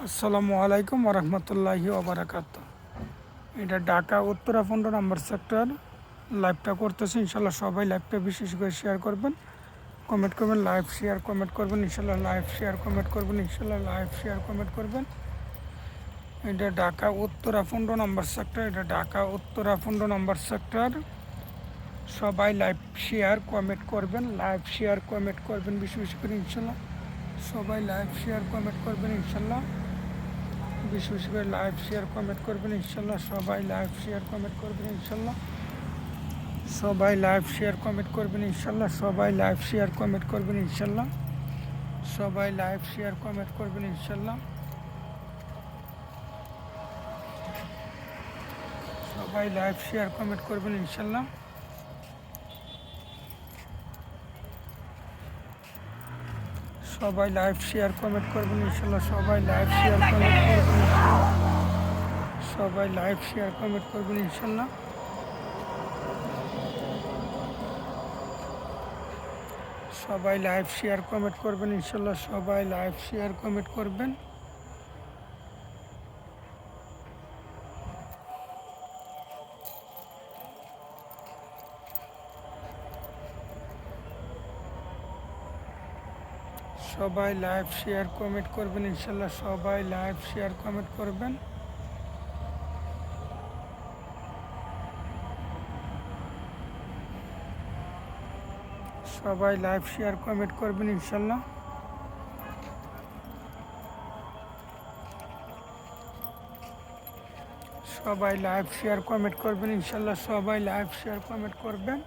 আসসালামু আলাইকুম ওরহমতুল্লাহি ওবরাকাত। এটা ঢাকা উত্তরা 15 নম্বর সেক্টর। লাইভটা করতেছি, ইনশাল্লাহ সবাই লাইভটা বিশেষ করে শেয়ার করবেন, কমেন্ট করবেন, লাইভ শেয়ার কমেন্ট করবেন, ইনশাল্লাহ লাইভ শেয়ার কমেন্ট করবেন, ইনশাল্লাহ লাইভ শেয়ার কমেন্ট করবেন। এটা ঢাকা উত্তরা 15 নম্বর সেক্টর, এটা ঢাকা উত্তরা 15 নম্বর সেক্টর। সবাই লাইভ শেয়ার কমেন্ট করবেন, লাইভ শেয়ার কমেন্ট করবেন বেশি বেশি করে ইনশাল্লাহ। সবাই লাইভ শেয়ার কমেন্ট করবেন ইনশাল্লাহ, বেশি বেশি করে লাইভ শেয়ার কমেন্ট করবেন ইনশাল্লাহ। সবাই লাইভ শেয়ার কমেন্ট করবেন ইনশাল্লাহ, সবাই লাইভ শেয়ার কমেন্ট করবেন ইনশাল্লাহ, সবাই লাইভ শেয়ার কমেন্ট করবেন ইনশাল্লাহ, সবাই লাইভ শেয়ার কমেন্ট করবেন ইনশাল্লাহ, সবাই লাইভ শেয়ার কমেন্ট করবেন ইনশাল্লাহ, সবাই লাইভ শেয়ার কমেন্ট করবেন ইনশাল্লাহ, সবাই লাইভ শেয়ার কমেন্ট করবেন ইনশাল্লাহ, সবাই লাইভ শেয়ার কমেন্ট করবেন ইনশাল্লাহ, সবাই লাইভ শেয়ার কমেন্ট করবেন ইনশাল্লাহ, সবাই লাইভ শেয়ার কমেন্ট করবেন। সবাই লাইভ শেয়ার কমেন্ট করবেন ইনশাল্লাহ, সবাই লাইভ শেয়ার কমেন্ট করবেন। সবাই লাইভ শেয়ার কমেন্ট করবেন ইনশাল্লাহ, সবাই লাইভ শেয়ার কমেন্ট করবেন ইনশাল্লাহ, সবাই লাইভ শেয়ার কমেন্ট করবেন।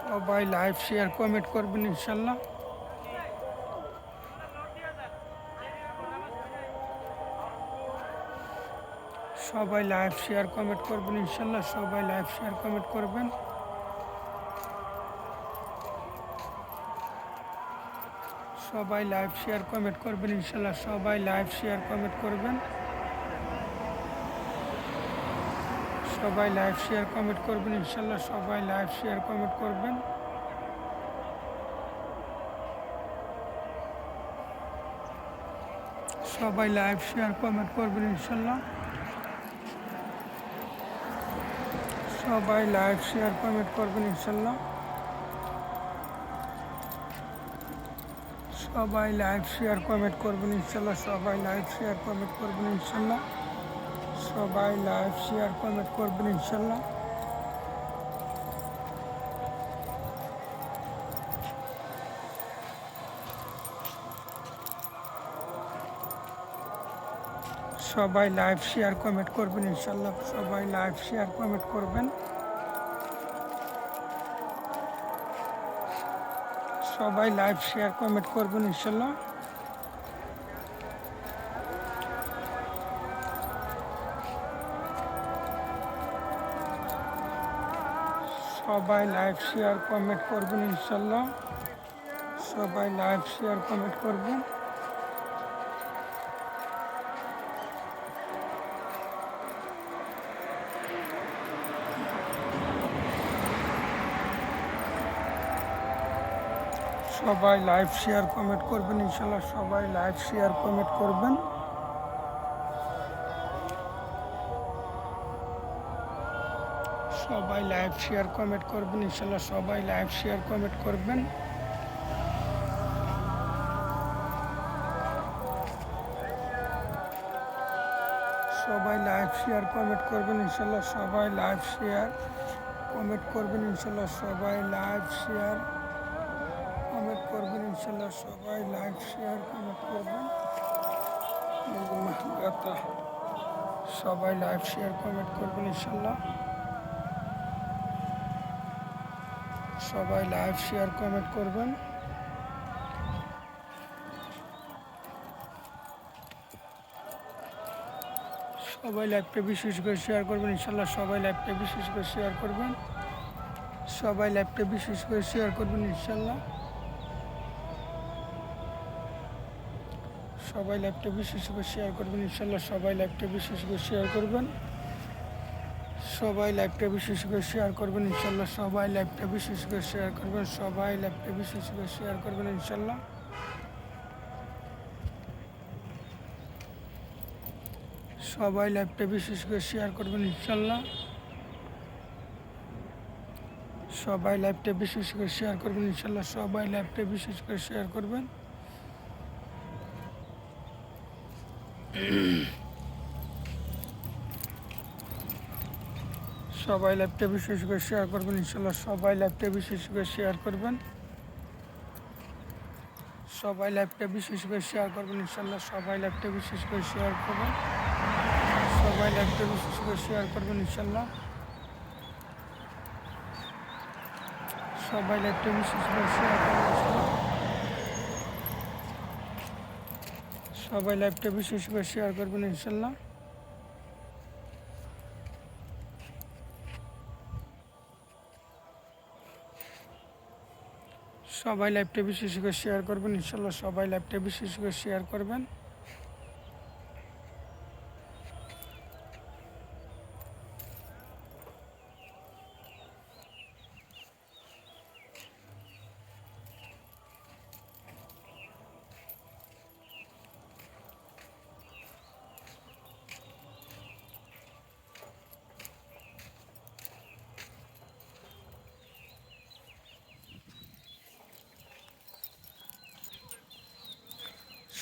সবাই লাইভ শেয়ার কমেন্ট করবেন ইনশাল্লাহ, সবাই লাইভ শেয়ার কমেন্ট করবেন ইনশাল্লাহ, সবাই লাইভ শেয়ার কমেন্ট করবেন। সবাই লাইভ শেয়ার কমেন্ট করবেন ইনশাল্লাহ, সবাই লাইভ শেয়ার কমেন্ট করবেন। সবাই লাইভ শেয়ার কমেন্ট করবেন ইনশাল্লাহ, সবাই লাইভ শেয়ার কমেন্ট করবেন। সবাই লাইভ শেয়ার কমেন্ট করবেন ইনশাল্লাহ, সবাই লাইভ শেয়ার কমেন্ট করবেন ইনশাল্লাহ, সবাই লাইভ শেয়ার কমেন্ট করবেন ইনশাল্লাহ, সবাই লাইভ শেয়ার কমেন্ট করবেন ইনশাল্লাহ, সবাই লাইভ শেয়ার কমেন্ট করবেন ইনশাল্লাহ, সবাই লাইভ শেয়ার কমেন্ট করবেন ইনশাল্লাহ, সবাই লাইভ শেয়ার কমেন্ট করবেন। সবাই লাইভ শেয়ার কমেন্ট করবেন ইনশাল্লাহ, সবাই লাইভ শেয়ার কমেন্ট করবেন ইনশাল্লাহ, সবাই লাইভ শেয়ার কমেন্ট করবেন। সবাই লাইভ শেয়ার কমেন্ট করবেন ইনশাল্লাহ, সবাই লাইভ শেয়ার কমেন্ট করবেন। সবাই লাইভ শেয়ার কমেন্ট করবেন ইনশাল্লাহ, সবাই লাইভ শেয়ার কমেন্ট করবেন। সবাই লাইভ শেয়ার কমেন্ট করবেন ইনশাল্লাহ, সবাই লাইভ শেয়ার কমেন্ট করবেন ইনশাল্লাহ, সবাই লাইভ শেয়ার কমেন্ট করবেন ইনশাল্লাহ, সবাই লাইভ শেয়ার কমেন্ট করবেন। সবাই লাইভ শেয়ার কমেন্ট করবেন ইনশাল্লাহ, সবাই লাইভ শেয়ার কমেন্ট করবেন। সবাই লাইভটা বিশেষ করে শেয়ার করবেন ইনশাল্লাহ, সবাই লাইভটা বিশেষ করে শেয়ার করবেন, সবাই লাইভটা বিশেষ করে শেয়ার করবেন ইনশাল্লাহ, সবাই লাইভটা বিশেষ করে শেয়ার করবেন ইনশাল্লাহ, সবাই লাইভটা বিশেষ করে শেয়ার করবেন। সবাই লাইভটা বিশেষ করে শেয়ার করবেন ইনশাল্লাহ, সবাই লাইভটা বিশেষ করে শেয়ার করবেন, সবাই লাইভটা বিশেষ করে শেয়ার করবেন ইনশাল্লাহ। সবাই লাইভটা বিশেষ করে শেয়ার করবেন ইনশাল্লাহ, সবাই লাইভটা বিশেষ করে শেয়ার করবেন ইনশাল্লাহ, সবাই লাইভটা বিশেষ করে শেয়ার করবেন। সবাই লাইভটা বিশেষ করে শেয়ার করবেন ইনশাল্লাহ, সবাই লাইভটা বিশেষ করে শেয়ার করবেন, সবাই লাইভটা বিশেষ করে শেয়ার করবেন ইনশাল্লাহ, সবাই লাইভটা বিশেষ করে শেয়ার করবেন, সবাই লাইভটা বিশেষ করে শেয়ার করবেন ইনশাল্লাহ, সবাই লাইভটা বিশেষ করে শেয়ার করবেন ইনশাল্লাহ, সবাই লাইভটা বিশেষ করে শেয়ার করবেন ইনশাল্লাহ। সবাই লাইভটা বিশেষ করে শেয়ার করবেন ইনশাল্লাহ, সবাই লাইভটা বিশেষ করে শেয়ার করবেন।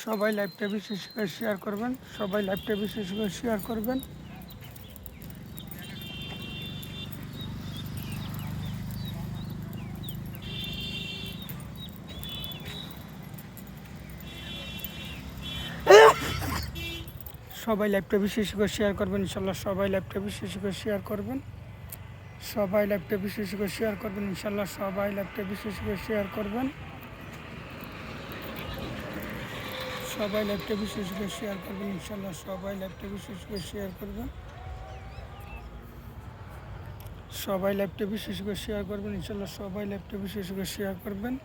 সবাই লাইভটা বিশেষ করে শেয়ার করবেন, সবাই লাইভটা বিশেষ করে শেয়ার করবেন। সবাই লাইভটা বিশেষ করে শেয়ার করবেন ইনশাল্লাহ, সবাই লাইভটা বিশেষ করে শেয়ার করবেন, সবাই লাইভটা বিশেষ করে শেয়ার করবেন ইনশাল্লাহ, সবাই লাইভটা বিশেষ করে শেয়ার করবেন, সবাই লাইভটা বিশেষ করে শেয়ার করবেন ইনশাল্লাহ, সবাই লাইভটা বিশেষ করে শেয়ার করবেন, সবাই লাইভটা বিশেষ করে শেয়ার করবেন ইনশাল্লাহ, সবাই লাইভটা বিশেষ করে শেয়ার করবেন,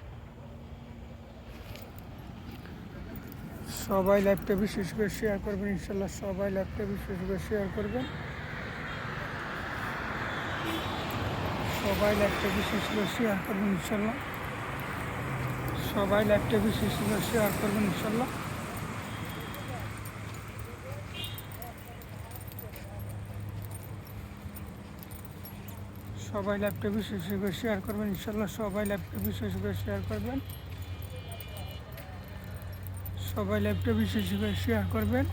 সবাই লাইভটা বিশেষ করে শেয়ার করবেন ইনশাল্লাহ, সবাই লাইভটা বিশেষ করে শেয়ার করবেন, সবাই লাইভটা বিশেষ করে শেয়ার করবেন ইনশাল্লাহ, সবাই লাইভটা বিশেষ করে শেয়ার করবেন ইনশাল্লাহ, সবাই লাইভটা বিশেষ করে শেয়ার করবেন ইনশাল্লাহ, সবাই লাইভটা বিশেষ করে শেয়ার করবেন, সবাই লাইভটা বিশেষ করে শেয়ার করবেন,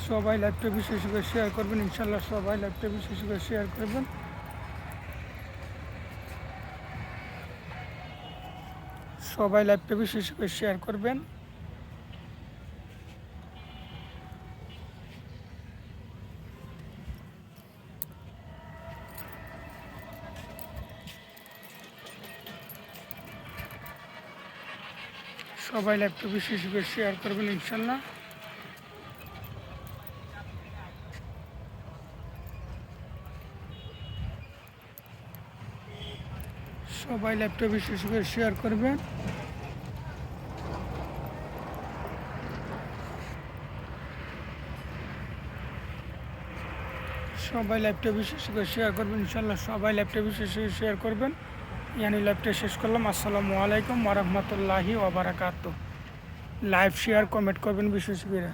সবাই লাইভটা বিশেষ করে শেয়ার করবেন ইনশাল্লাহ, সবাই লাইভটা বিশেষ করে শেয়ার করবেন, সবাই লাইভটা বিশেষ করে শেয়ার করবেন, সবাই লাইভটা বিশেষ করে শেয়ার করবেন ইনশাল্লাহ, সবাই লাইভটা বিশেষ করে শেয়ার করবেন, সবাই লাইভটা বিশেষ করে শেয়ার করবেন ইনশাল্লাহ, সবাই লাইভটা বিশেষ করে শেয়ার করবেন। ইয়ানি লাইভটা শেষ করলাম। আসসালামু আলাইকুম ওয়া রাহমাতুল্লাহি ওয়া বারাকাতুহু। লাইভ শেয়ার কমেন্ট করবেন বিশেষ করে।